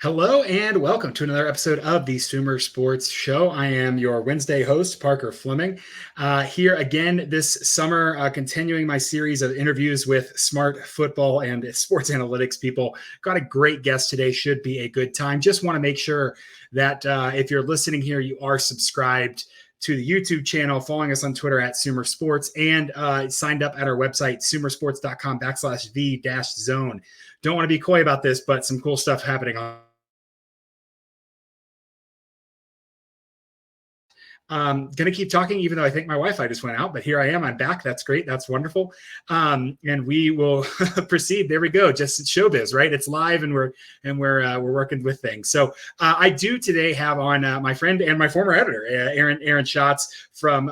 Hello and welcome to another episode of the SumerSports Show. I am your Wednesday host, Parker Fleming, here again this summer, continuing my series of interviews with smart football and sports analytics people. Got a great guest today, should be a good time. Just want to make sure that if you're listening here, you are subscribed to the YouTube channel, following us on Twitter at SumerSports, and signed up at our website, sumersports.com/the-zone. Don't want to be coy about this, but some cool stuff happening on. Going to keep talking, even though I think my Wi-Fi just went out, but here I am. I'm back. That's great. That's wonderful. And we will proceed. There we go. Just showbiz, right? It's live, and we're working with things. So I do today have on my friend and my former editor, Aaron Schatz from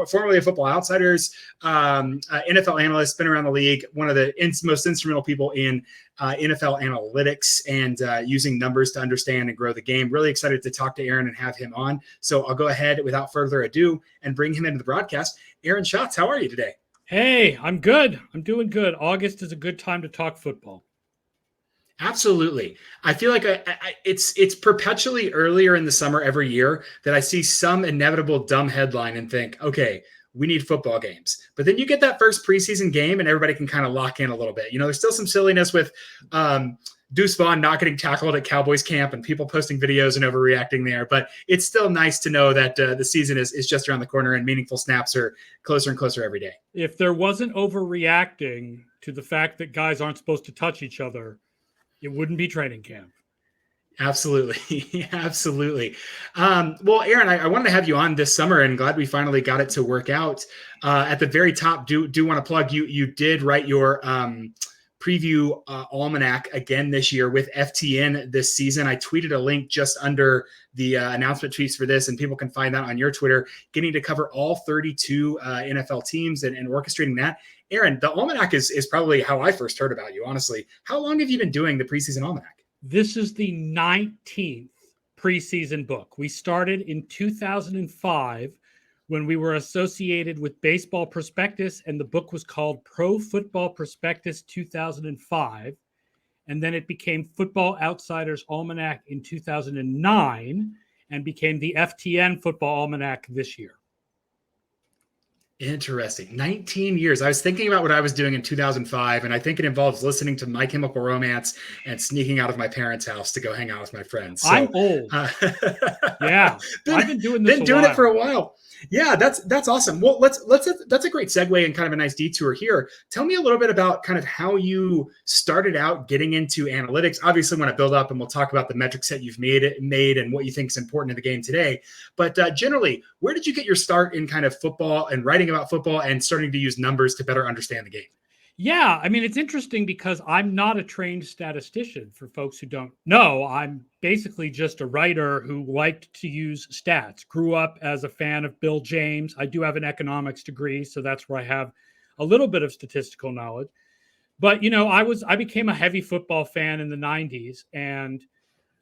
formerly of Football Outsiders, NFL analyst, been around the league, one of the most instrumental people in NFL analytics and using numbers to understand and grow the game. Really excited to talk to Aaron and have him on. So I'll go ahead without further ado and bring him into the broadcast. Aaron Schatz, how are you today? Hey, I'm good. I'm doing good. August is a good time to talk football. Absolutely. I feel like it's perpetually earlier in the summer every year that I see some inevitable dumb headline and think, okay, we need football games. But then you get that first preseason game and everybody can kind of lock in a little bit. You know, there's still some silliness with Deuce Vaughn not getting tackled at Cowboys camp and people posting videos and overreacting there. But it's still nice to know that the season is just around the corner and meaningful snaps are closer and closer every day. If there wasn't overreacting to the fact that guys aren't supposed to touch each other, it wouldn't be training camp. Absolutely. Absolutely. Well, Aaron, I wanted to have you on this summer and glad we finally got it to work out. At the very top, do want to plug you did write your preview almanac again this year with FTN this season. I tweeted a link just under the announcement tweets for this, and people can find that on your Twitter, getting to cover all 32 NFL teams and orchestrating that. Aaron, the almanac is probably how I first heard about you, honestly. How long have you been doing the preseason almanac? This is the 19th preseason book. We started in 2005 when we were associated with Baseball Prospectus, and the book was called Pro Football Prospectus 2005. And then it became Football Outsiders Almanac in 2009 and became the FTN Football Almanac this year. Interesting. 19 years. I was thinking about what I was doing in 2005, and I think it involves listening to My Chemical Romance and sneaking out of my parents' house to go hang out with my friends. So, I'm old. Yeah. I've been doing this it for a while. Yeah, that's awesome. Well, that's a great segue and kind of a nice detour here. Tell me a little bit about kind of how you started out getting into analytics. Obviously, want to build up, and we'll talk about the metrics that you've made and what you think is important in the game today. But generally, where did you get your start in kind of football and writing about football and starting to use numbers to better understand the game? Yeah, I mean, it's interesting because I'm not a trained statistician. For folks who don't know, I'm basically just a writer who liked to use stats. Grew up as a fan of Bill James. I do have an economics degree, so that's where I have a little bit of statistical knowledge. But, you know, I became a heavy football fan in the 90s, and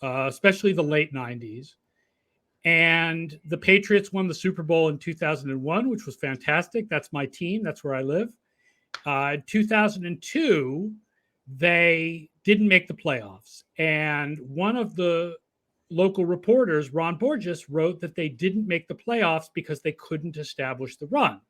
especially the late 90s. And the Patriots won the Super Bowl in 2001, which was fantastic. That's my team. That's where I live. In 2002, they didn't make the playoffs. And one of the local reporters, Ron Borges, wrote that they didn't make the playoffs because they couldn't establish the run.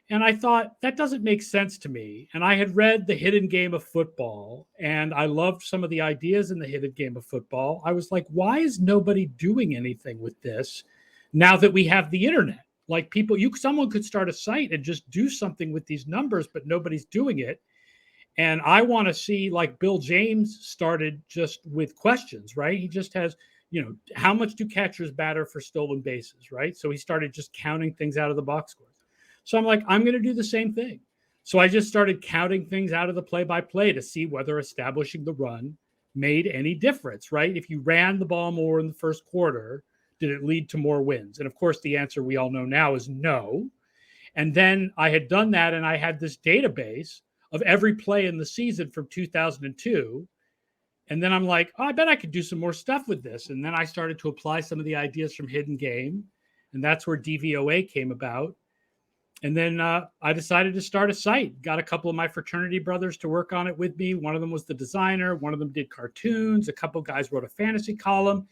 And I thought, that doesn't make sense to me. And I had read The Hidden Game of Football, and I loved some of the ideas in The Hidden Game of Football. I was like, why is nobody doing anything with this now that we have the internet? Like someone could start a site and just do something with these numbers, but nobody's doing it. And I want to see, like Bill James started just with questions, right? He just has, how much do catchers batter for stolen bases, right? So he started just counting things out of the box scores. So I'm like, I'm going to do the same thing. So I just started counting things out of the play-by-play to see whether establishing the run made any difference, right? If you ran the ball more in the first quarter, did it lead to more wins? And of course, the answer we all know now is no. And then I had done that, and I had this database of every play in the season from 2002. And then I'm like, I bet I could do some more stuff with this. And then I started to apply some of the ideas from Hidden Game, and that's where DVOA came about. And then I decided to start a site. Got a couple of my fraternity brothers to work on it with me. One of them was the designer. One of them did cartoons. A couple of guys wrote a fantasy column.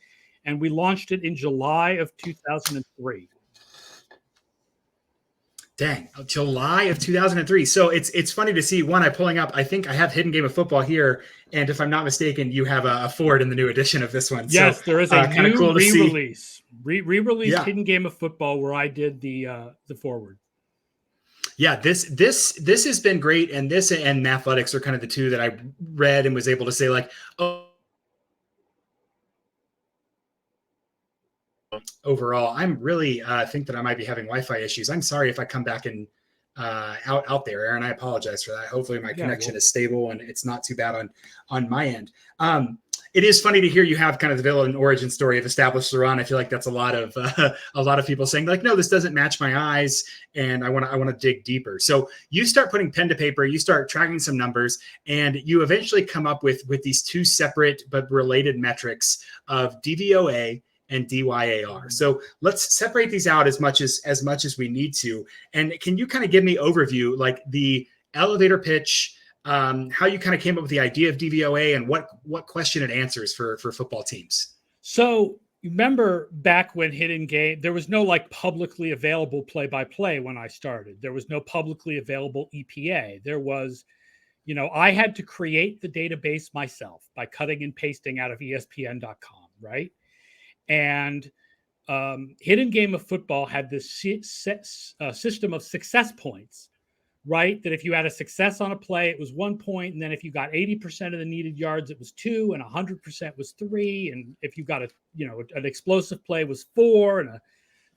And we launched it in July of 2003. Dang, July of 2003. So it's funny to see. One, I'm pulling up. I think I have Hidden Game of Football here, and if I'm not mistaken, you have a Ford in the new edition of this one. Yes, so, there is a new cool re-release. Re-release Hidden Game of Football, where I did the forward. Yeah, this has been great, and this and Mathletics are kind of the two that I read and was able to say like, oh. Overall, I'm really think that I might be having Wi-Fi issues. I'm sorry if I come back and out there, Aaron. I apologize for that. Hopefully my connection is stable and it's not too bad on my end. It is funny to hear you have kind of the villain origin story of Established to Run. I feel like that's a lot of people saying like, no, this doesn't match my eyes, and I want to dig deeper. So you start putting pen to paper, you start tracking some numbers, and you eventually come up with these two separate but related metrics of DVOA and DYAR. So let's separate these out as much as we need to. And can you kind of give me overview, like the elevator pitch, how you kind of came up with the idea of DVOA and what question it answers for football teams? So remember back when Hidden Game, there was no like publicly available play-by-play when I started. There was no publicly available EPA. There was, I had to create the database myself by cutting and pasting out of ESPN.com, right? And Hidden Game of Football had this system of success points, right? That if you had a success on a play, it was 1 point. And then if you got 80% of the needed yards, it was 2, and 100% was 3. And if you got an explosive play was 4, and a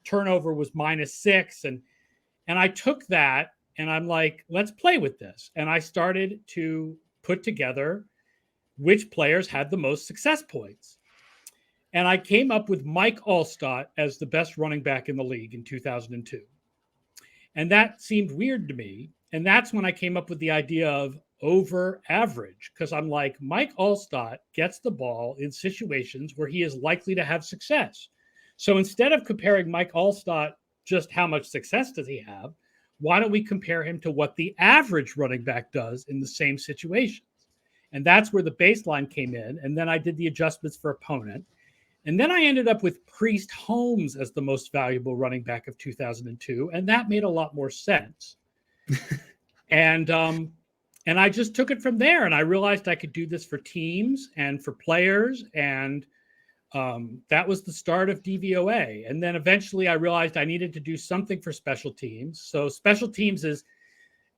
turnover was -6. And I took that and I'm like, let's play with this. And I started to put together which players had the most success points. And I came up with Mike Allstott as the best running back in the league in 2002. And that seemed weird to me. And that's when I came up with the idea of over average, because I'm like, Mike Allstott gets the ball in situations where he is likely to have success. So instead of comparing Mike Allstott, just how much success does he have, why don't we compare him to what the average running back does in the same situations? And that's where the baseline came in. And then I did the adjustments for opponent. And then I ended up with Priest Holmes as the most valuable running back of 2002. And that made a lot more sense. And I just took it from there. And I realized I could do this for teams and for players. And that was the start of DVOA. And then eventually I realized I needed to do something for special teams. So special teams is,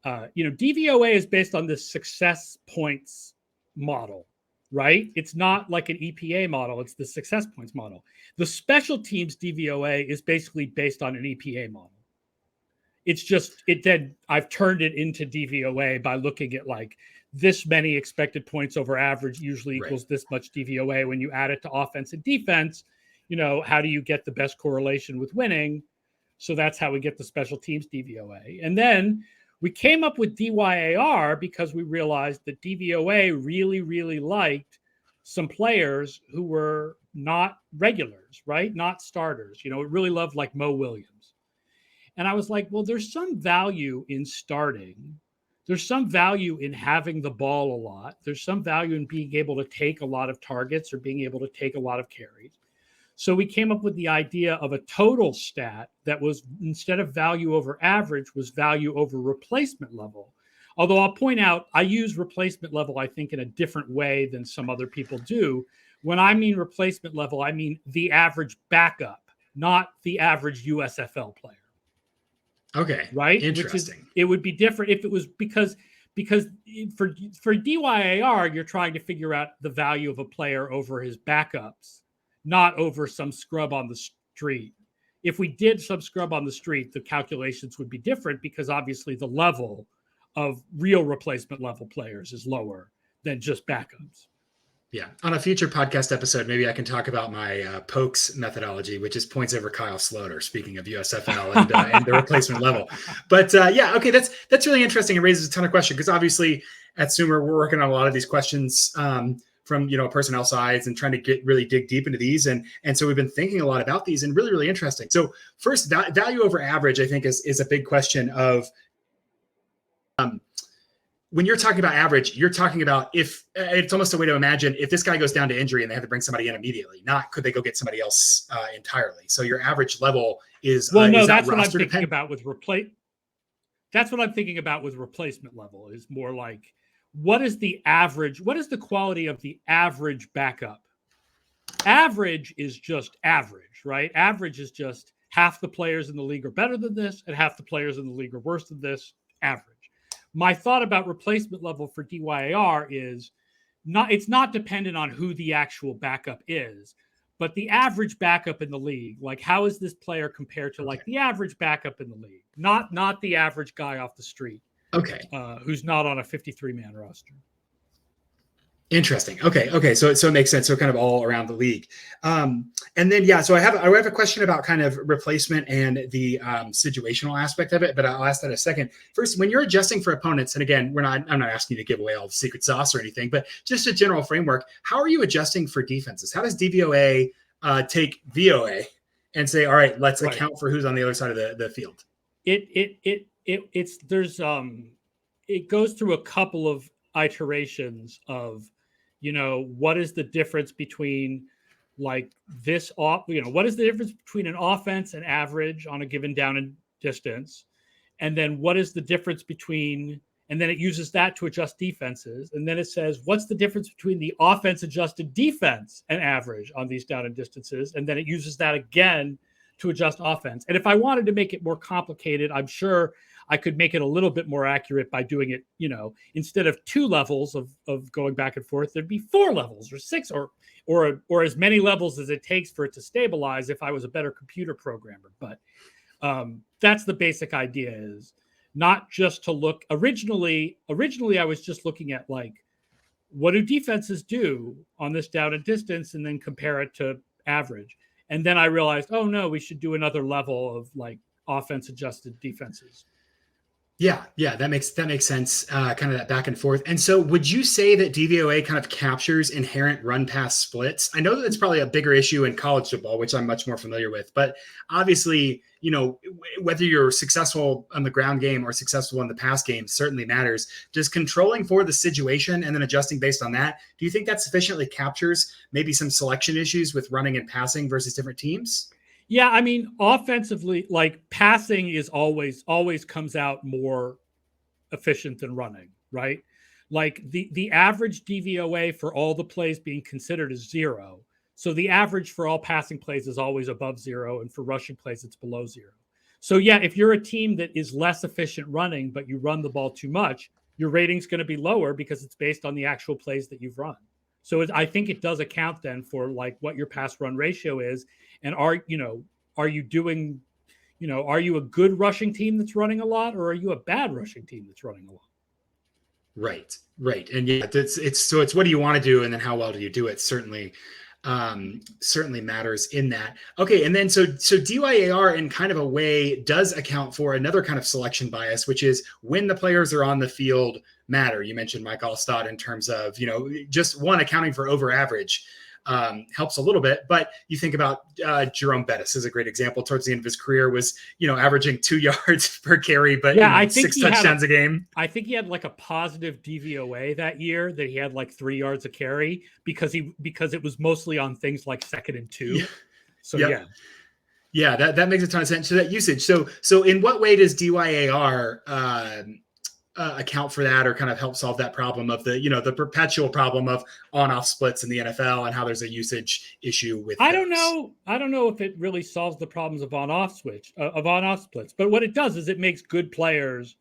DVOA is based on this success points model. Right? It's not like an EPA model. It's the success points model. The special teams DVOA is basically based on an EPA model. It's just, I've turned it into DVOA by looking at like this many expected points over average usually equals this much DVOA. When you add it to offense and defense, how do you get the best correlation with winning? So that's how we get the special teams DVOA. And then we came up with DYAR because we realized that DVOA really, really liked some players who were not regulars, right? Not starters. It really loved like Mo Williams. And I was like, well, there's some value in starting. There's some value in having the ball a lot. There's some value in being able to take a lot of targets or being able to take a lot of carries. So we came up with the idea of a total stat that was, instead of value over average, was value over replacement level. Although I'll point out, I use replacement level, I think, in a different way than some other people do. When I mean replacement level, I mean the average backup, not the average USFL player. Okay. Right? Interesting. It would be different if it was because for DYAR, you're trying to figure out the value of a player over his backups, not over some scrub on the street. If we did some scrub on the street, the calculations would be different because obviously the level of real replacement level players is lower than just backups. Yeah. On a future podcast episode, maybe I can talk about my pokes methodology, which is points over Kyle Sloter, speaking of USFL and the replacement level. But okay, that's really interesting. It raises a ton of questions because obviously at Sumer, we're working on a lot of these questions personnel sides and trying to really dig deep into these. And so we've been thinking a lot about these, and really, really interesting. So first, value over average, I think is a big question of, when you're talking about average, you're talking about if it's almost a way to imagine if this guy goes down to injury and they have to bring somebody in immediately, not could they go get somebody else entirely. So your average level is that's what I'm thinking about with That's what I'm thinking about with replacement level, is more like, what is the average? What is the quality of the average backup? Average is just average, right? Average is just half the players in the league are better than this and half the players in the league are worse than this. Average. My thought about replacement level for DYAR is it's not dependent on who the actual backup is, but the average backup in the league. Like, how is this player compared to like the average backup in the league? Not the average guy off the street. Okay. Who's not on a 53-man roster. Interesting. Okay. So it makes sense. So kind of all around the league. And then, so I have a question about kind of replacement and the situational aspect of it, but I'll ask that in a second. First, when you're adjusting for opponents, and again, I'm not asking you to give away all the secret sauce or anything, but just a general framework, how are you adjusting for defenses? How does DVOA take VOA and say, all right, let's account for who's on the other side of the field? It goes through a couple of iterations of, what is the difference between like this what is the difference between an offense and average on a given down and distance, and then what is the difference between, and then it uses that to adjust defenses, and then it says what's the difference between the offense adjusted defense and average on these down and distances, and then it uses that again to adjust offense. And if I wanted to make it more complicated, I'm sure I could make it a little bit more accurate by doing it, instead of 2 levels of going back and forth, there'd be 4 levels or 6 or as many levels as it takes for it to stabilize if I was a better computer programmer. But that's the basic idea, is not just to look. Originally, I was just looking at like, what do defenses do on this down and distance, and then compare it to average. And then I realized, oh no, we should do another level of like offense adjusted defenses. Yeah, that makes sense. Kind of that back and forth. And so, would you say that DVOA kind of captures inherent run pass splits? I know that it's probably a bigger issue in college football, which I'm much more familiar with. But obviously, whether you're successful on the ground game or successful in the pass game certainly matters. Just controlling for the situation and then adjusting based on that. Do you think that sufficiently captures maybe some selection issues with running and passing versus different teams? Yeah, I mean, offensively, like passing is always comes out more efficient than running, right? Like the average DVOA for all the plays being considered is 0. So the average for all passing plays is always above 0, and for rushing plays, it's below 0. So yeah, if you're a team that is less efficient running, but you run the ball too much, your rating's going to be lower because it's based on the actual plays that you've run. So I think it does account then for like what your pass run ratio is. And are you doing, are you a good rushing team that's running a lot, or are you a bad rushing team that's running a lot? Right. And yeah, it's what do you want to do, and then how well do you do it? Certainly matters in that. Okay. And then so DYAR in kind of a way does account for another kind of selection bias, which is when the players are on the field matter. You mentioned Mike Allstott in terms of, just one accounting for over average helps a little bit, but you think about Jerome Bettis is a great example. Towards the end of his career was, averaging 2 yards per carry, but I think 6 touchdowns a game. I think he had like a positive DVOA that year, that he had like 3 yards a carry because it was mostly on things like 2nd and 2. Yeah. So yeah, that makes a ton of sense. So that usage. So in what way does DYAR account for that, or kind of help solve that problem of the perpetual problem of on-off splits in the NFL, and how there's a usage issue with those? I don't know if it really solves the problems of on-off splits, but what it does is it makes good players.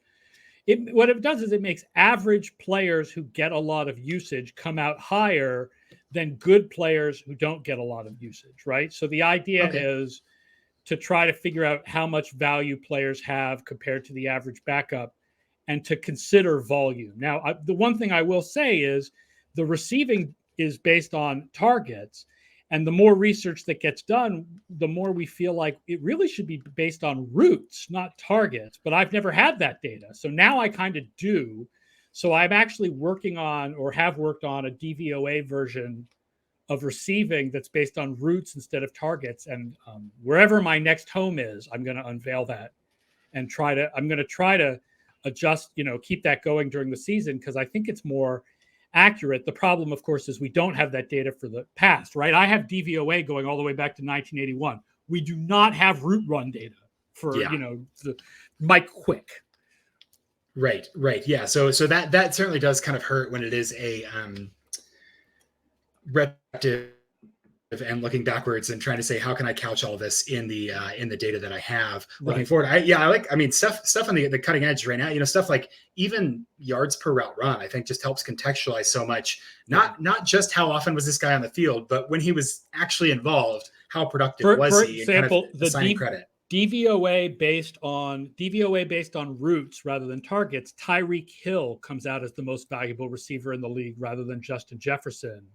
It makes average players who get a lot of usage come out higher than good players who don't get a lot of usage, right? So the idea is to try to figure out how much value players have compared to the average backup, and to consider volume. Now, the one thing I will say is the receiving is based on targets, and the more research that gets done, the more we feel like it really should be based on routes, not targets. But I've never had that data. So now I kind of do. So I'm actually working on, or have worked on, a DVOA version of receiving that's based on routes instead of targets. And wherever my next home is, I'm going to unveil that and I'm going to try to adjust, keep that going during the season, because I think it's more accurate. The problem, of course, is we don't have that data for the past, right? I have DVOA going all the way back to 1981. We do not have route run data for, the Mike Quick. Right. Yeah. So that certainly does kind of hurt when it is a repetitive and looking backwards and trying to say, how can I couch all this in the data that I have looking forward? Stuff on the cutting edge right now, stuff like even yards per route run, I think just helps contextualize so much, not just how often was this guy on the field, but when he was actually involved, how productive was he? For example, and kind of credit. DVOA based on routes rather than targets, Tyreek Hill comes out as the most valuable receiver in the league rather than Justin Jefferson,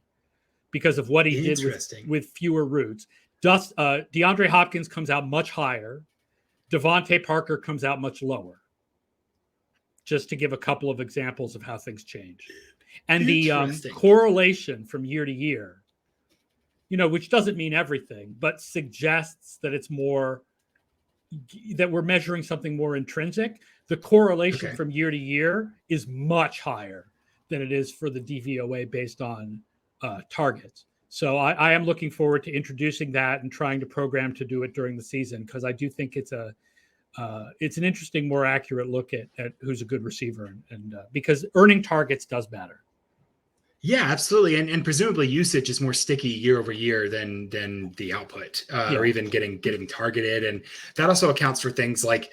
because of what he did with fewer routes. DeAndre Hopkins comes out much higher. Devontae Parker comes out much lower. Just to give a couple of examples of how things change. And the correlation from year to year, which doesn't mean everything, but suggests that it's more, that we're measuring something more intrinsic. The correlation from year to year is much higher than it is for the DVOA based on targets. So I am looking forward to introducing that and trying to program to do it during the season, because I do think it's an interesting, more accurate look at who's a good receiver, and because earning targets does matter. Yeah, absolutely. And presumably usage is more sticky year over year than the output or even getting targeted. And that also accounts for things like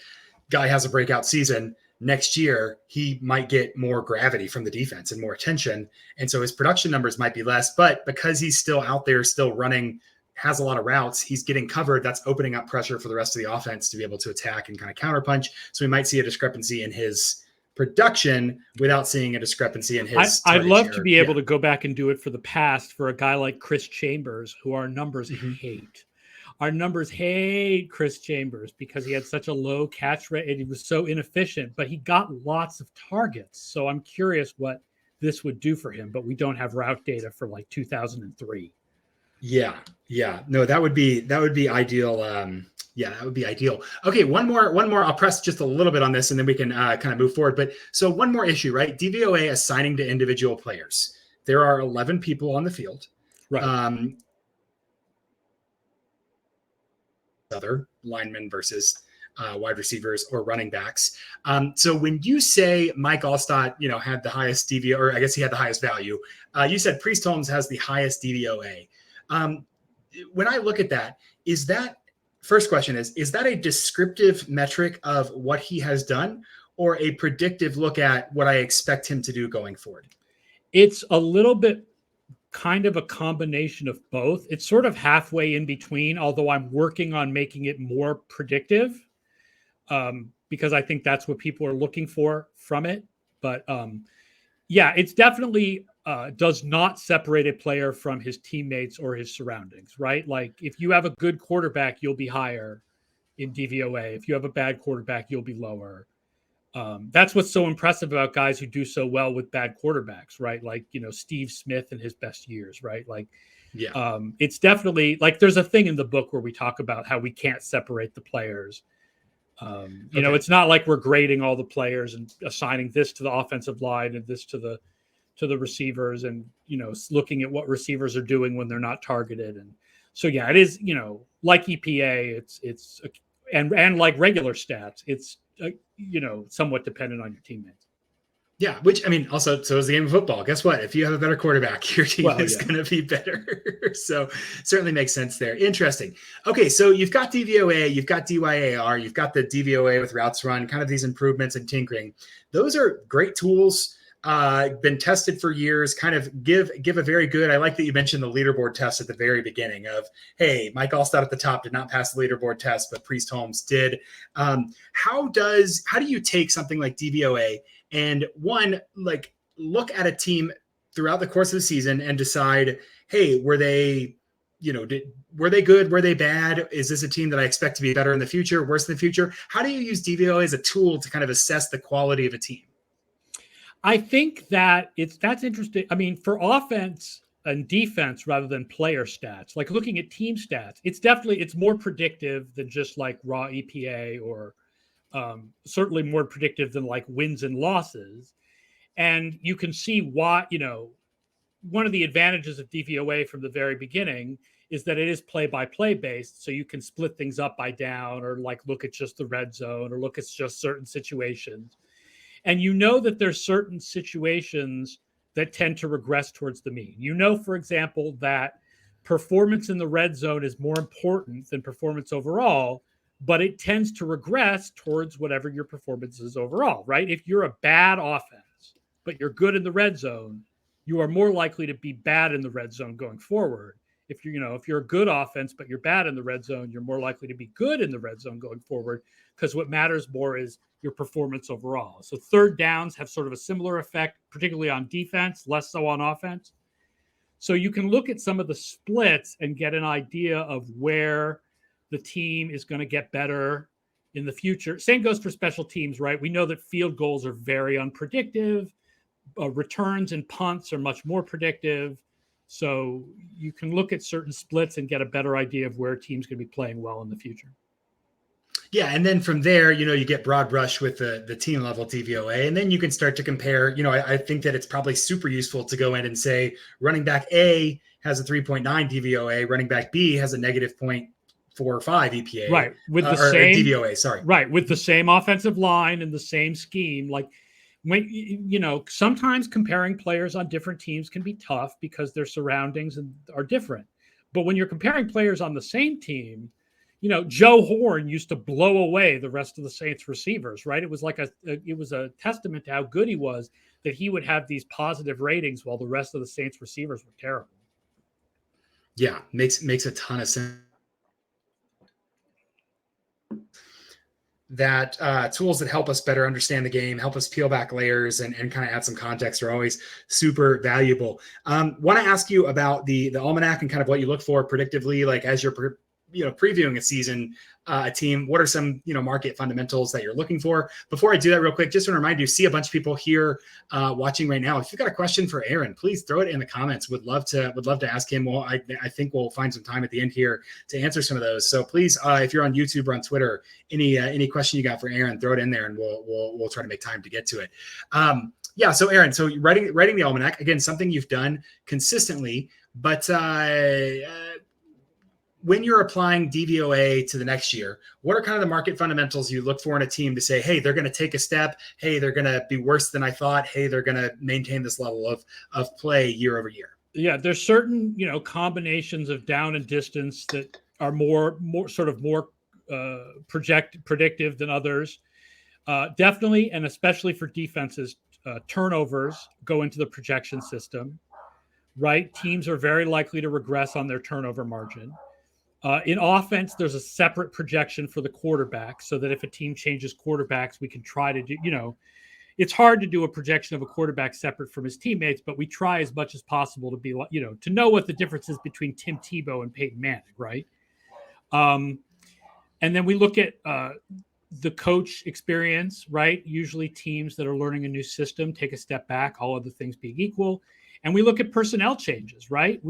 guy has a breakout season. Next year, he might get more gravity from the defense and more attention. And so his production numbers might be less, but because he's still out there, still running, has a lot of routes, he's getting covered. That's opening up pressure for the rest of the offense to be able to attack and kind of counterpunch. So we might see a discrepancy in his production without seeing a discrepancy in his. I'd love to be able to go back and do it for the past for a guy like Chris Chambers, who our numbers hate. Our numbers hate Chris Chambers because he had such a low catch rate and he was so inefficient, but he got lots of targets. So I'm curious what this would do for him, but we don't have route data for like 2003. Yeah. No, that would be ideal. That would be ideal. Okay. One more. I'll press just a little bit on this and then we can kind of move forward. But so one more issue, right? DVOA assigning to individual players. There are 11 people on the field. Right. Other linemen versus wide receivers or running backs. So when you say Mike Allstott, had the highest DVOA, or I guess he had the highest value, you said Priest Holmes has the highest DVOA. When I look at that, first question is that a descriptive metric of what he has done or a predictive look at what I expect him to do going forward? It's a little bit kind of a combination of both. It's sort of halfway in between, although I'm working on making it more predictive because I think that's what people are looking for from it. But it's definitely does not separate a player from his teammates or his surroundings, right? Like if you have a good quarterback, you'll be higher in DVOA. If you have a bad quarterback, you'll be lower. That's what's so impressive about guys who do so well with bad quarterbacks, right? Like, Steve Smith in his best years, right? Like, it's definitely like there's a thing in the book where we talk about how we can't separate the players. It's not like we're grading all the players and assigning this to the offensive line and this to the receivers and, looking at what receivers are doing when they're not targeted. And so, it is, like EPA, it's and like regular stats, it's, somewhat dependent on your teammates. Yeah, which, also, so is the game of football. Guess what? If you have a better quarterback, your team is going to be better. So certainly makes sense there. Interesting. Okay, so you've got DVOA, you've got DYAR, you've got the DVOA with routes run, kind of these improvements and tinkering. Those are great tools. Been tested for years, kind of give a very good, I like that you mentioned the leaderboard test at the very beginning of, hey, Mike Allstott at the top did not pass the leaderboard test, but Priest Holmes did. How do you take something like DVOA and look at a team throughout the course of the season and decide, hey, were they good? Were they bad? Is this a team that I expect to be better in the future, worse in the future? How do you use DVOA as a tool to kind of assess the quality of a team? I think that that's interesting. I mean, for offense and defense rather than player stats, like looking at team stats, it's more predictive than just like raw EPA, or certainly more predictive than like wins and losses. And you can see why, one of the advantages of DVOA from the very beginning is that it is play-by-play based. So you can split things up by down, or like look at just the red zone, or look at just certain situations. And that there's certain situations that tend to regress towards the mean. For example, that performance in the red zone is more important than performance overall, but it tends to regress towards whatever your performance is overall, right? If you're a bad offense, but you're good in the red zone, you are more likely to be bad in the red zone going forward. If you're a good offense, but you're bad in the red zone, you're more likely to be good in the red zone going forward, because what matters more is your performance overall. So third downs have sort of a similar effect, particularly on defense, less so on offense. So you can look at some of the splits and get an idea of where the team is going to get better in the future. Same goes for special teams, right? We know that field goals are very unpredictable. Returns and punts are much more predictive. So you can look at certain splits and get a better idea of where a team's going to be playing well in the future. Yeah, and then from there, you get broad brush with the team level DVOA, and then you can start to compare. I think that it's probably super useful to go in and say running back A has a 3.9 DVOA, running back B has a negative 0.45 EPA, right? With the same DVOA, sorry, right, with the same offensive line and the same scheme. Like when sometimes comparing players on different teams can be tough because their surroundings are different. But when you're comparing players on the same team, Joe Horn used to blow away the rest of the Saints receivers, right? It was like it was a testament to how good he was that he would have these positive ratings while the rest of the Saints receivers were terrible. Yeah, makes a ton of sense. That tools that help us better understand the game, help us peel back layers and kind of add some context are always super valuable. Want to ask you about the almanac and kind of what you look for predictively, like as you're previewing a season, a team. What are some market fundamentals that you're looking for? Before I do that, real quick, just want to remind you, see a bunch of people here watching right now. If you've got a question for Aaron, please throw it in the comments. Would love to ask him. Well, I think we'll find some time at the end here to answer some of those. So please, if you're on YouTube or on Twitter, any question you got for Aaron, throw it in there, and we'll try to make time to get to it. Yeah. So Aaron, writing the almanac, again, something you've done consistently, but when you're applying DVOA to the next year, what are kind of the market fundamentals you look for in a team to say, hey, they're going to take a step. Hey, they're going to be worse than I thought. Hey, they're going to maintain this level of play year over year. Yeah, there's certain, combinations of down and distance that are more predictive than others. Definitely, and especially for defenses, turnovers go into the projection system, right? Teams are very likely to regress on their turnover margin. In offense, there's a separate projection for the quarterback, so that if a team changes quarterbacks, we can try to do, it's hard to do a projection of a quarterback separate from his teammates, but we try as much as possible to be, to know what the difference is between Tim Tebow and Peyton Manning, right? And then we look at the coach experience, right? Usually teams that are learning a new system take a step back, all other things being equal. And we look at personnel changes, right?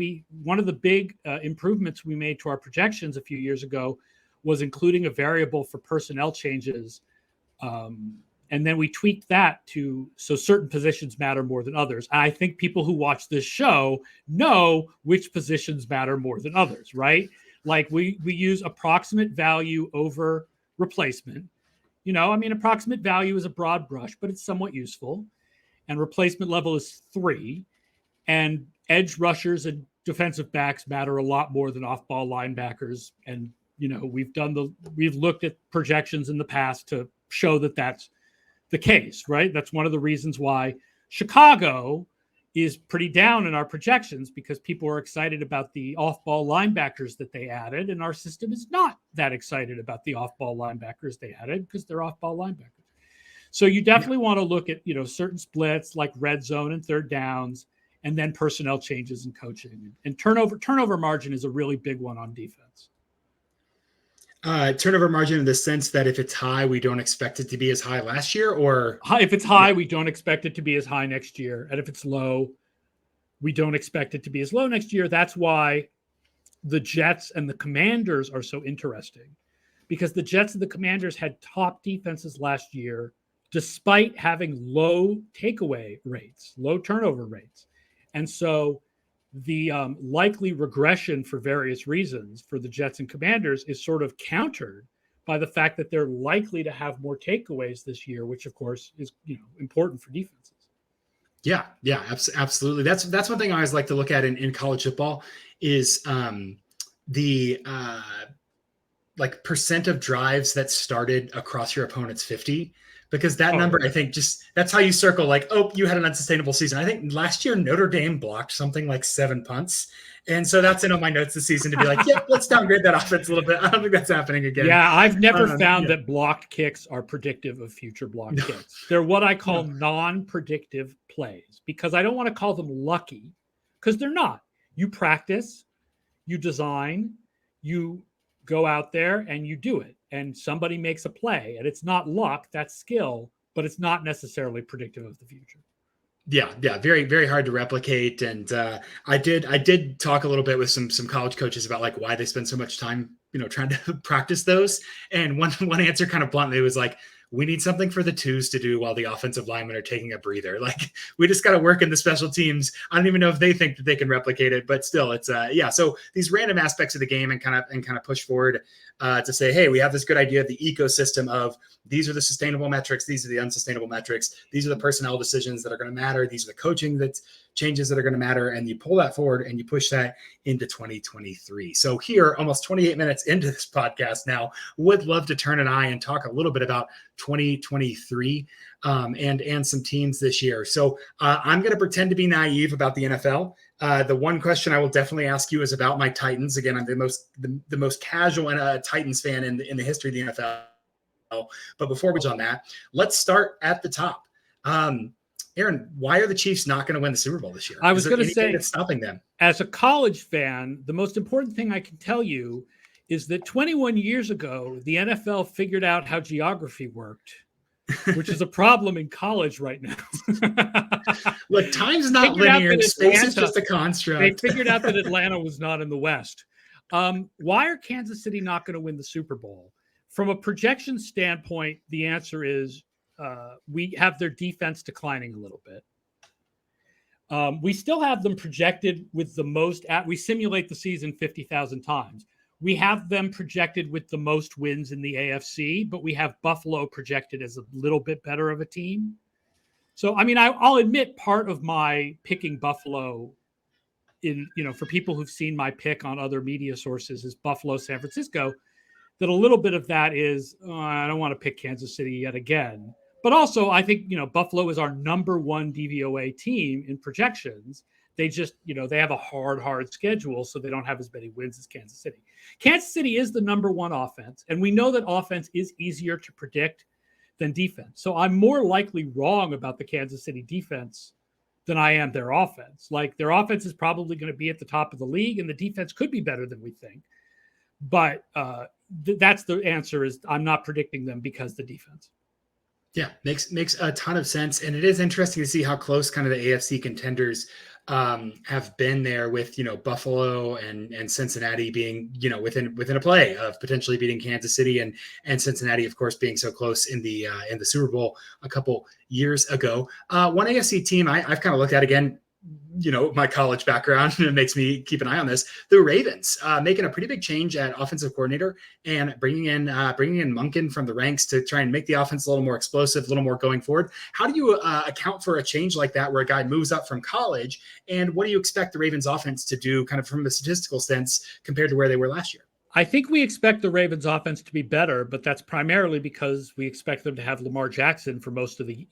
One of the big improvements we made to our projections a few years ago was including a variable for personnel changes. And then we tweaked that so certain positions matter more than others. I think people who watch this show know which positions matter more than others, right? Like we use approximate value over replacement. Approximate value is a broad brush, but it's somewhat useful. And replacement level is 3. And edge rushers and defensive backs matter a lot more than off-ball linebackers. And, we've looked at projections in the past to show that that's the case, right? That's one of the reasons why Chicago is pretty down in our projections, because people are excited about the off-ball linebackers that they added. And our system is not that excited about the off-ball linebackers they added because they're off-ball linebackers. So you definitely want to look at, certain splits like red zone and third downs, and then personnel changes and coaching. And turnover margin is a really big one on defense. Turnover margin in the sense that if it's high, we don't expect it to be as high last year, or If it's high, we don't expect it to be as high next year. And if it's low, we don't expect it to be as low next year. That's why the Jets and the Commanders are so interesting, because the Jets and the Commanders had top defenses last year, despite having low takeaway rates, low turnover rates. And so the likely regression for various reasons for the Jets and Commanders is sort of countered by the fact that they're likely to have more takeaways this year, which of course is important for defenses. Yeah, absolutely. That's one thing I always like to look at in college football is the like percent of drives that started across your opponent's 50. Because that number, I think, that's how you circle like, oh, you had an unsustainable season. I think last year Notre Dame blocked something like 7 punts. And so that's in on my notes this season to be like, yep, let's downgrade that offense a little bit. I don't think that's happening again. Yeah, I've never found that blocked kicks are predictive of future blocked kicks. They're what I call non-predictive plays, because I don't want to call them lucky, because they're not. You practice, you design, you go out there and you do it. And somebody makes a play, and it's not luck, that's skill, but it's not necessarily predictive of the future. Yeah, very, very hard to replicate. And I did talk a little bit with some college coaches about like why they spend so much time, trying to practice those. And one answer kind of bluntly was like, we need something for the twos to do while the offensive linemen are taking a breather. Like, we just got to work in the special teams. I don't even know if they think that they can replicate it, but still it's so these random aspects of the game and kind of push forward to say, hey, we have this good idea of the ecosystem of these are the sustainable metrics. These are the unsustainable metrics. These are the personnel decisions that are going to matter. These are the coaching changes that are going to matter. And you pull that forward and you push that into 2023. So here, almost 28 minutes into this podcast now, would love to turn an eye and talk a little bit about 2023 and some teams this year. So I'm going to pretend to be naive about the NFL. The one question I will definitely ask you is about my Titans. Again, I'm the most casual Titans fan in the history of the NFL. But before we jump on that, let's start at the top. Aaron, why are the Chiefs not going to win the Super Bowl this year? I was going to say, that's stopping them. As a college fan, the most important thing I can tell you is that 21 years ago, the NFL figured out how geography worked, which is a problem in college right now. Look, time's not linear. Space is just a construct. They figured out that Atlanta was not in the West. Why are Kansas City not going to win the Super Bowl? From a projection standpoint, the answer is we have their defense declining a little bit. We still have them projected with the most we simulate the season 50,000 times. We have them projected with the most wins in the AFC, but we have Buffalo projected as a little bit better of a team. So, I mean, I'll admit part of my picking Buffalo for people who've seen my pick on other media sources is Buffalo, San Francisco, that a little bit of that is, I don't want to pick Kansas City yet again. But also, I think, Buffalo is our number one DVOA team in projections. They just, they have a hard schedule, so they don't have as many wins as Kansas City. Kansas City is the number one offense, and we know that offense is easier to predict than defense. So I'm more likely wrong about the Kansas City defense than I am their offense. Like, their offense is probably going to be at the top of the league, and the defense could be better than we think. But that's the answer is I'm not predicting them because the defense. Yeah, makes a ton of sense. And it is interesting to see how close kind of the AFC contenders have been there with, Buffalo and Cincinnati being, within a play of potentially beating Kansas City and Cincinnati, of course, being so close in the Super Bowl a couple years ago. One AFC team I've kind of looked at again, my college background, it makes me keep an eye on this. The Ravens making a pretty big change at offensive coordinator and bringing in Monken from the ranks to try and make the offense a little more explosive, a little more going forward. How do you account for a change like that where a guy moves up from college? And what do you expect the Ravens offense to do kind of from a statistical sense compared to where they were last year? I think we expect the Ravens offense to be better, but that's primarily because we expect them to have Lamar Jackson for most of the,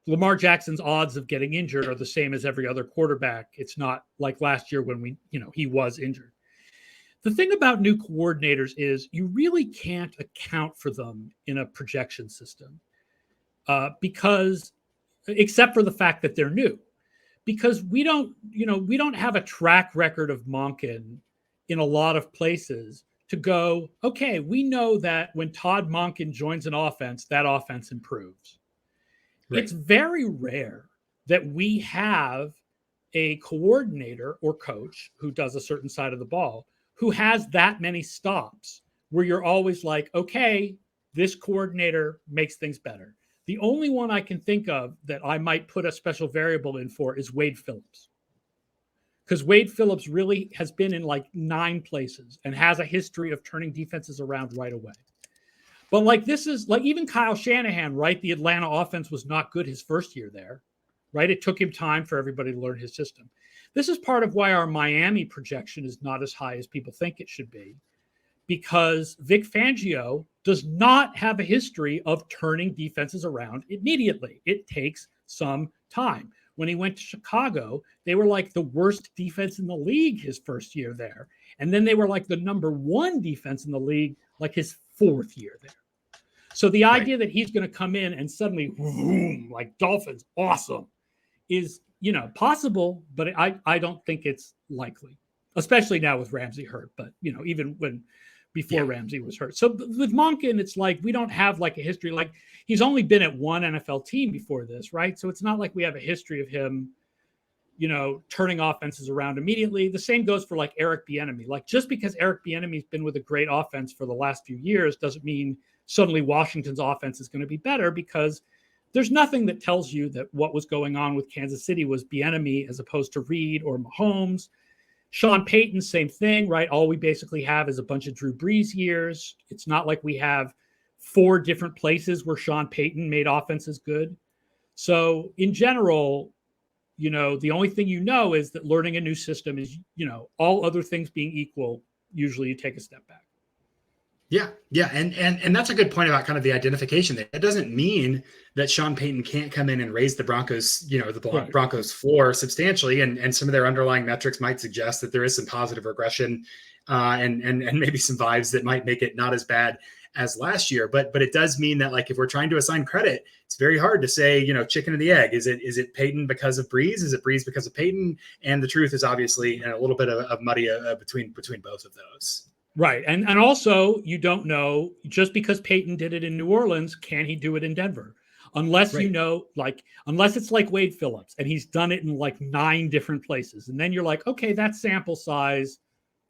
Lamar Jackson's odds of getting injured are the same as every other quarterback. It's not like last year when he was injured. The thing about new coordinators is you really can't account for them in a projection system because except for the fact that they're new, because we don't have a track record of Monken in a lot of places to go, okay, we know that when Todd Monken joins an offense, that offense improves. Right. It's very rare that we have a coordinator or coach who does a certain side of the ball who has that many stops where you're always like, okay, this coordinator makes things better. The only one I can think of that I might put a special variable in for is Wade Phillips. Because Wade Phillips really has been in like 9 places and has a history of turning defenses around right away. But like this is like even Kyle Shanahan, right? The Atlanta offense was not good his first year there, right? It took him time for everybody to learn his system. This is part of why our Miami projection is not as high as people think it should be, because Vic Fangio does not have a history of turning defenses around immediately. It takes some time. When he went to Chicago, they were like the worst defense in the league his first year there. And then they were like the number 1 defense in the league, like his 4th year there. So the idea that he's going to come in and suddenly, boom, like Dolphins, awesome, is, possible, but I don't think it's likely, especially now with Ramsey hurt. But, even when before Ramsey was hurt. So with Monken, it's like we don't have like a history. Like he's only been at one NFL team before this, right? So it's not like we have a history of him, turning offenses around immediately. The same goes for like Eric Bieniemy. Like just because Eric Bieniemy's been with a great offense for the last few years doesn't mean suddenly Washington's offense is going to be better, because there's nothing that tells you that what was going on with Kansas City was Bieniemy as opposed to Reed or Mahomes. Sean Payton, same thing, right? All we basically have is a bunch of Drew Brees years. It's not like we have 4 different places where Sean Payton made offenses good. So in general, the only thing is that learning a new system is, all other things being equal, usually you take a step back. Yeah. And that's a good point about kind of the identification. That doesn't mean that Sean Payton can't come in and raise the Broncos, Broncos floor substantially. And some of their underlying metrics might suggest that there is some positive regression and maybe some vibes that might make it not as bad as last year. But it does mean that, like, if we're trying to assign credit, it's very hard to say, chicken and the egg. Is it Payton because of Brees? Is it Brees because of Payton? And the truth is obviously a little bit of muddy between both of those. Right. And also, you don't know, just because Peyton did it in New Orleans, can he do it in Denver? Unless unless it's like Wade Phillips and he's done it in like 9 different places. And then you're like, okay, that's sample size.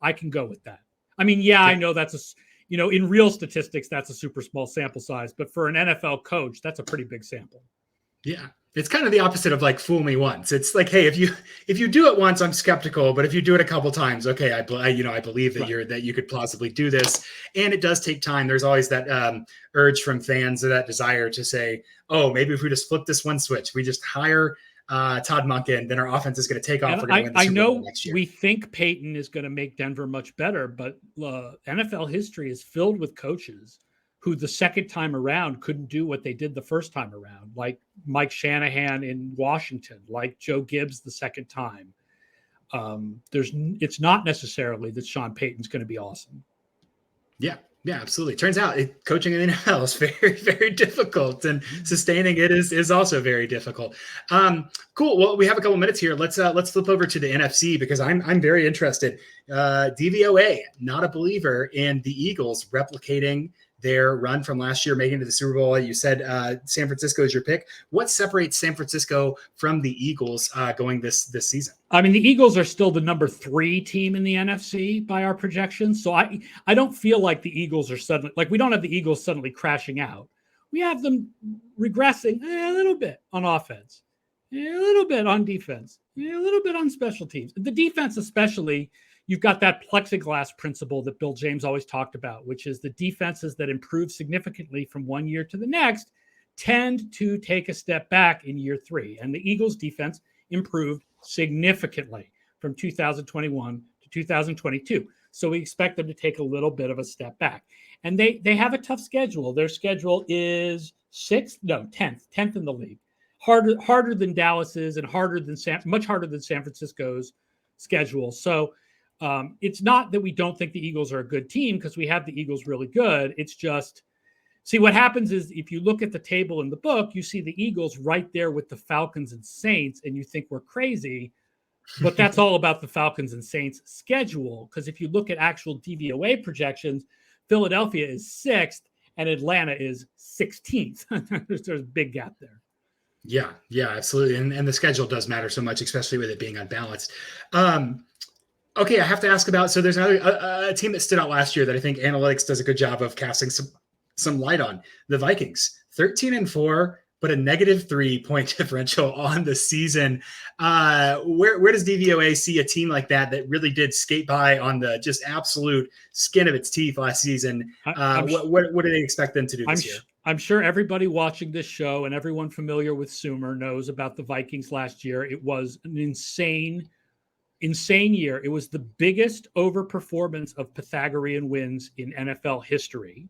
I can go with that. I mean, I know that's in real statistics, that's a super small sample size. But for an NFL coach, that's a pretty big sample. Yeah. It's kind of the opposite of like fool me once. It's like, hey, if you do it once, I'm skeptical, but if you do it a couple times, okay, I believe that that you could plausibly do this. And it does take time. There's always that urge from fans, or that desire to say, oh, maybe if we just flip this one switch, we just hire Todd Monken, then our offense is going to take off. We're going to win the Super Bowl next year. We think Peyton is going to make Denver much better, but NFL history is filled with coaches who the second time around couldn't do what they did the first time around, like Mike Shanahan in Washington, like Joe Gibbs the second time. It's not necessarily that Sean Payton's going to be awesome. Yeah, absolutely. Turns out coaching in the NFL is very, very difficult, and sustaining it is also very difficult. Cool. Well, we have a couple minutes here. Let's flip over to the NFC, because I'm very interested. DVOA, not a believer in the Eagles replicating their run from last year, making it to the Super Bowl. You said San Francisco is your pick. What separates San Francisco from the Eagles going this season? I mean, the Eagles are still the number 3 team in the NFC by our projections. So I don't feel like the Eagles are suddenly, like, we don't have the Eagles suddenly crashing out. We have them regressing a little bit on offense, a little bit on defense, a little bit on special teams. The defense especially, you've got that plexiglass principle that Bill James always talked about, which is the defenses that improve significantly from one year to the next tend to take a step back in year 3. And the Eagles defense improved significantly from 2021 to 2022. So we expect them to take a little bit of a step back. And they have a tough schedule. Their schedule is 10th in the league. Harder than Dallas's, and much harder than San Francisco's schedule. So it's not that we don't think the Eagles are a good team, because we have the Eagles really good. It's just, see, what happens is if you look at the table in the book, you see the Eagles right there with the Falcons and Saints, and you think we're crazy. But that's all about the Falcons and Saints schedule. Because if you look at actual DVOA projections, Philadelphia is 6th and Atlanta is 16th. There's a big gap there. Yeah, absolutely. And the schedule does matter so much, especially with it being unbalanced. Okay, I have to ask about, so there's another a team that stood out last year that I think analytics does a good job of casting some light on. The Vikings, 13-4, but a -3 point differential on the season. Where does DVOA see a team like that really did skate by on the just absolute skin of its teeth last season? What do they expect them to do this year? I'm sure everybody watching this show and everyone familiar with Sumer knows about the Vikings last year. It was an insane year. It was the biggest overperformance of Pythagorean wins in NFL history.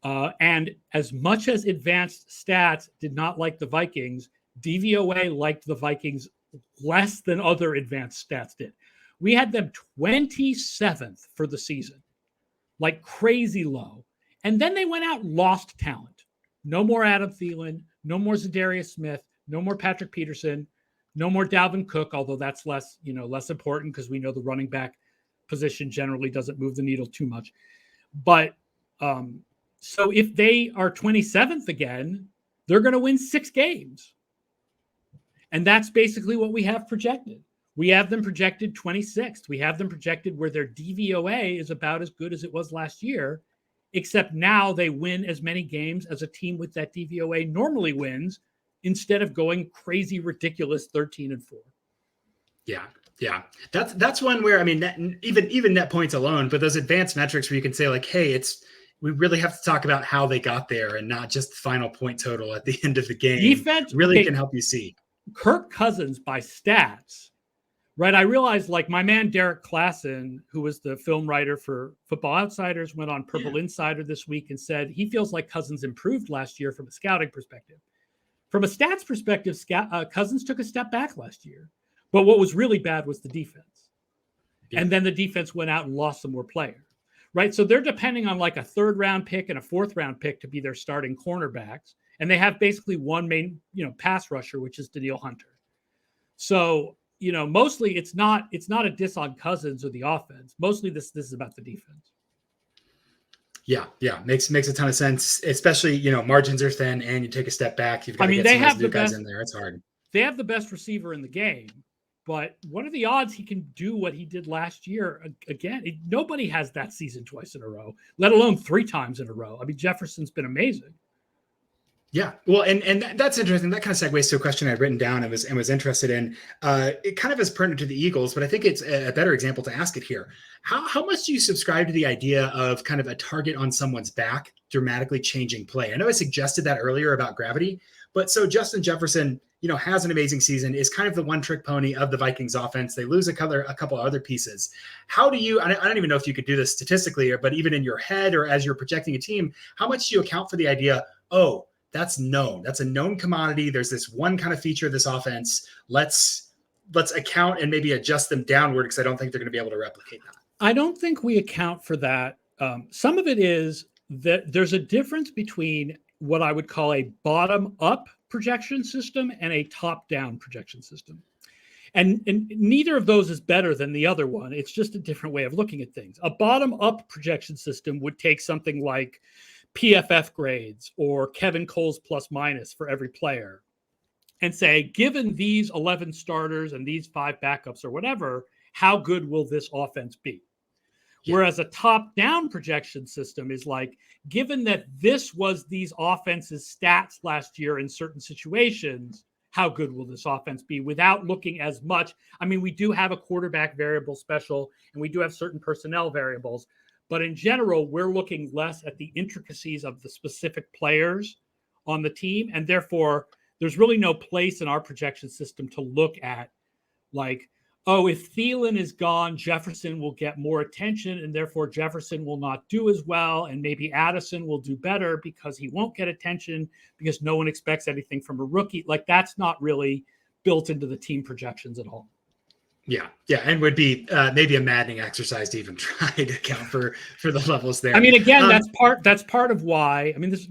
And as much as advanced stats did not like the Vikings, DVOA liked the Vikings less than other advanced stats did. We had them 27th for the season, like crazy low. And then they went out and lost talent. No more Adam Thielen, no more Zadarius Smith, no more Patrick Peterson, no more Dalvin Cook, although that's less important because we know the running back position generally doesn't move the needle too much. But so if they are 27th again, they're going to win 6 games. And that's basically what we have projected. We have them projected 26th. We have them projected where their DVOA is about as good as it was last year, except now they win as many games as a team with that DVOA normally wins instead of going crazy, ridiculous 13-4. Yeah. That's one where, I mean, even net points alone, but those advanced metrics where you can say like, hey, we really have to talk about how they got there and not just the final point total at the end of the game. Defense really can help you see. Kirk Cousins by stats, right? I realized like my man Derek Klassen, who was the film writer for Football Outsiders, went on Purple Insider this week and said he feels like Cousins improved last year from a scouting perspective. From a stats perspective, Cousins took a step back last year. But what was really bad was the defense. Yeah. And then the defense went out and lost some more players. Right. So they're depending on like a 3rd round pick and a 4th round pick to be their starting cornerbacks. And they have basically one main, pass rusher, which is Danielle Hunter. So, mostly it's not a diss on Cousins or the offense. Mostly this is about the defense. Yeah. Makes a ton of sense, especially, margins are thin and you take a step back. You've got to get some of those new guys in there. It's hard. They have the best receiver in the game. But what are the odds he can do what he did last year again? Nobody has that season twice in a row, let alone 3 times in a row. I mean, Jefferson's been amazing. Yeah, well, and that's interesting. That kind of segues to a question I'd written down and was interested in. It kind of is pertinent to the Eagles, but I think it's a better example to ask it here. How much do you subscribe to the idea of kind of a target on someone's back dramatically changing play? I know I suggested that earlier about gravity, but so Justin Jefferson, has an amazing season, is kind of the one-trick pony of the Vikings offense. They lose a couple other pieces. How do you, I don't even know if you could do this statistically, but even in your head or as you're projecting a team, how much do you account for the idea, that's known. That's a known commodity. There's this one kind of feature of this offense. Let's account and maybe adjust them downward because I don't think they're going to be able to replicate that. I don't think we account for that. Some of it is that there's a difference between what I would call a bottom-up projection system and a top-down projection system. And neither of those is better than the other one. It's just a different way of looking at things. A bottom-up projection system would take something like PFF grades or Kevin Cole's plus minus for every player and say, given these 11 starters and these 5 backups or whatever, how good will this offense be? Yeah. Whereas a top-down projection system is like, given that this was these offenses' stats last year in certain situations, how good will this offense be without looking as much? I mean, we do have a quarterback variable special, and we do have certain personnel variables, but in general, we're looking less at the intricacies of the specific players on the team, and therefore, there's really no place in our projection system to look at, like, if Thielen is gone, Jefferson will get more attention, and therefore Jefferson will not do as well, and maybe Addison will do better because he won't get attention because no one expects anything from a rookie. Like, that's not really built into the team projections at all. Yeah, and would be maybe a maddening exercise to even try to account for the levels there. I mean, again, that's part of why. I mean, this,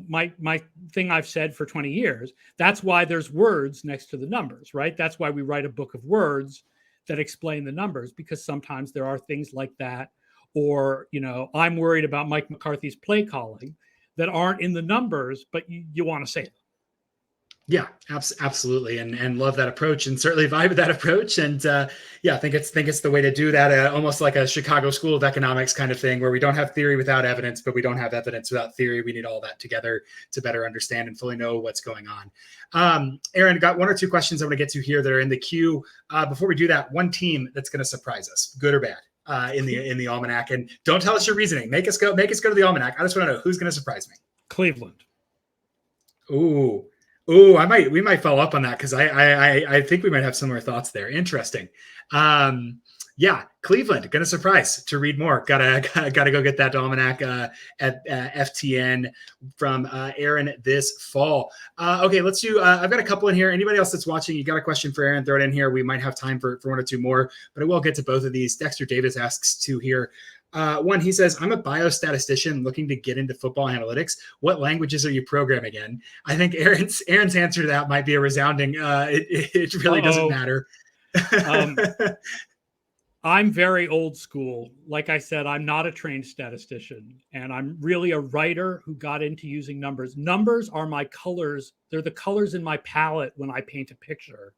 my thing I've said for 20 years. That's why there's words next to the numbers, right? That's why we write a book of words that explain the numbers, because sometimes there are things like that, or I'm worried about Mike McCarthy's play calling that aren't in the numbers, but you want to say it. Yeah, absolutely, and love that approach, and certainly vibe with that approach. And I think it's the way to do that. Almost like a Chicago School of Economics kind of thing, where we don't have theory without evidence, but we don't have evidence without theory. We need all that together to better understand and fully know what's going on. Aaron, got one or two questions I want to get to here that are in the queue. Before we do that, one team that's going to surprise us, good or bad, in the almanac, and don't tell us your reasoning. Make us go to the almanac. I just want to know who's going to surprise me. Cleveland. Ooh, we might follow up on that, because I think we might have similar thoughts there. Interesting. Cleveland going to surprise. To read more, gotta go get that almanac at FTN from Aaron this fall. Okay, let's do. I've got a couple in here. Anybody else that's watching, you got a question for Aaron? Throw it in here. We might have time for one or two more, but I will get to both of these. Dexter Davis asks two here. One, he says, I'm a biostatistician looking to get into football analytics. What languages are you programming in? I think Aaron's answer to that might be a resounding, it really doesn't matter. I'm very old school. Like I said, I'm not a trained statistician, and I'm really a writer who got into using numbers. Numbers are my colors. They're the colors in my palette when I paint a picture,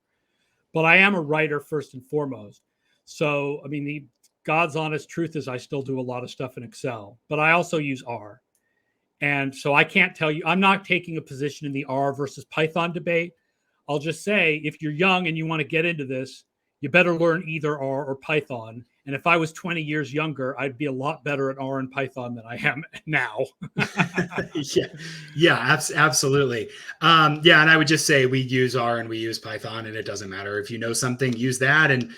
but I am a writer first and foremost. So, I mean, the God's honest truth is I still do a lot of stuff in Excel, but I also use R. And so I can't tell you, I'm not taking a position in the R versus Python debate. I'll just say, if you're young and you want to get into this, you better learn either R or Python. And if I was 20 years younger, I'd be a lot better at R and Python than I am now. Absolutely. And I would just say we use R and we use Python, and it doesn't matter. If you know something, use that. And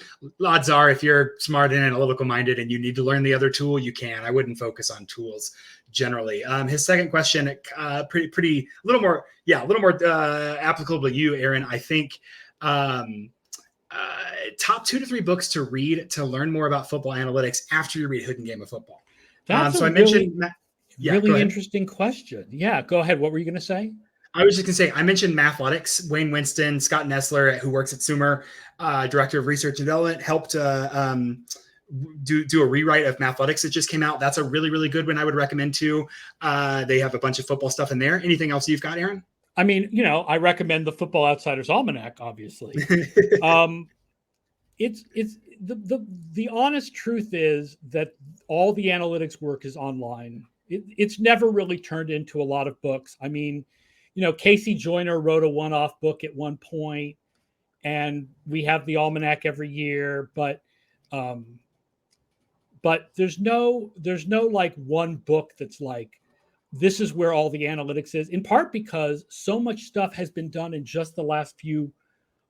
odds are, if you're smart and analytical minded and you need to learn the other tool, you can. I wouldn't focus on tools generally. His second question, a little more applicable to you, Aaron. I think top 2 to 3 books to read to learn more about football analytics after you read Hidden Game of Football. That's so I mentioned really interesting question. Yeah, go ahead. What were you going to say? I was just going to say, I mentioned Mathletics. Wayne Winston, Scott Nestler, who works at Sumer, director of research and development, helped do a rewrite of Mathletics that just came out. That's a really, really good one I would recommend too. They have a bunch of football stuff in there. Anything else you've got, Aaron? I mean, I recommend the Football Outsiders Almanac, obviously. It's the honest truth is that all the analytics work is online. It's never really turned into a lot of books. I mean, Casey Joyner wrote a one-off book at one point, and we have the almanac every year, but there's no like one book that's like, this is where all the analytics is, in part because so much stuff has been done in just the last few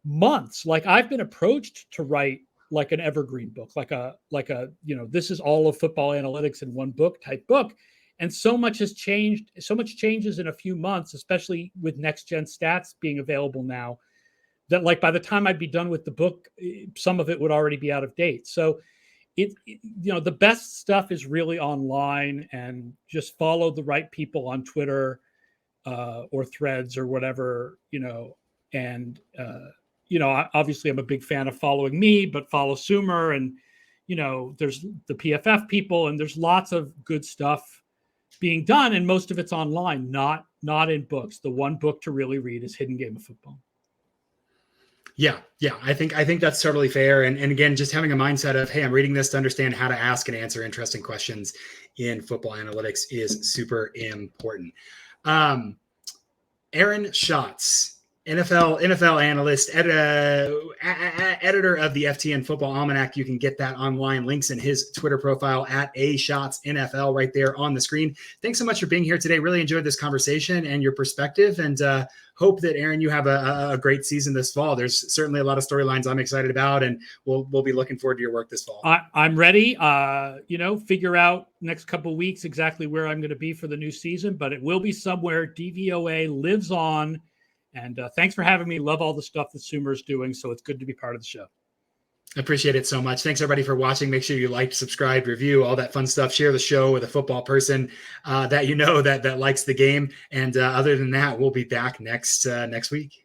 months. Like, I've been approached to write like an evergreen book, like a this is all of football analytics in one book type book. And so much has changed. So much changes in a few months, especially with next gen stats being available now, that like by the time I'd be done with the book, some of it would already be out of date. So the best stuff is really online, and just follow the right people on Twitter or Threads or whatever, and obviously I'm a big fan of following me, but follow Sumer, and there's the PFF people, and there's lots of good stuff being done, and most of it's online, not in books. The one book to really read is Hidden Game of Football. Yeah. I think that's totally fair. And again, just having a mindset of, hey, I'm reading this to understand how to ask and answer interesting questions in football analytics is super important. Aaron Schatz, NFL analyst, editor of the FTN Football Almanac. You can get that online. Links in his Twitter profile at @ASchatzNFL right there on the screen. Thanks so much for being here today. Really enjoyed this conversation and your perspective, and hope that, Aaron, you have a great season this fall. There's certainly a lot of storylines I'm excited about, and we'll be looking forward to your work this fall. I'm ready. Figure out next couple of weeks exactly where I'm going to be for the new season, but it will be somewhere. DVOA lives on. And thanks for having me. Love all the stuff that Sumer's doing. So it's good to be part of the show. Appreciate it so much. Thanks everybody for watching. Make sure you like, subscribe, review, all that fun stuff. Share the show with a football person that you know that likes the game. And other than that, we'll be back next week.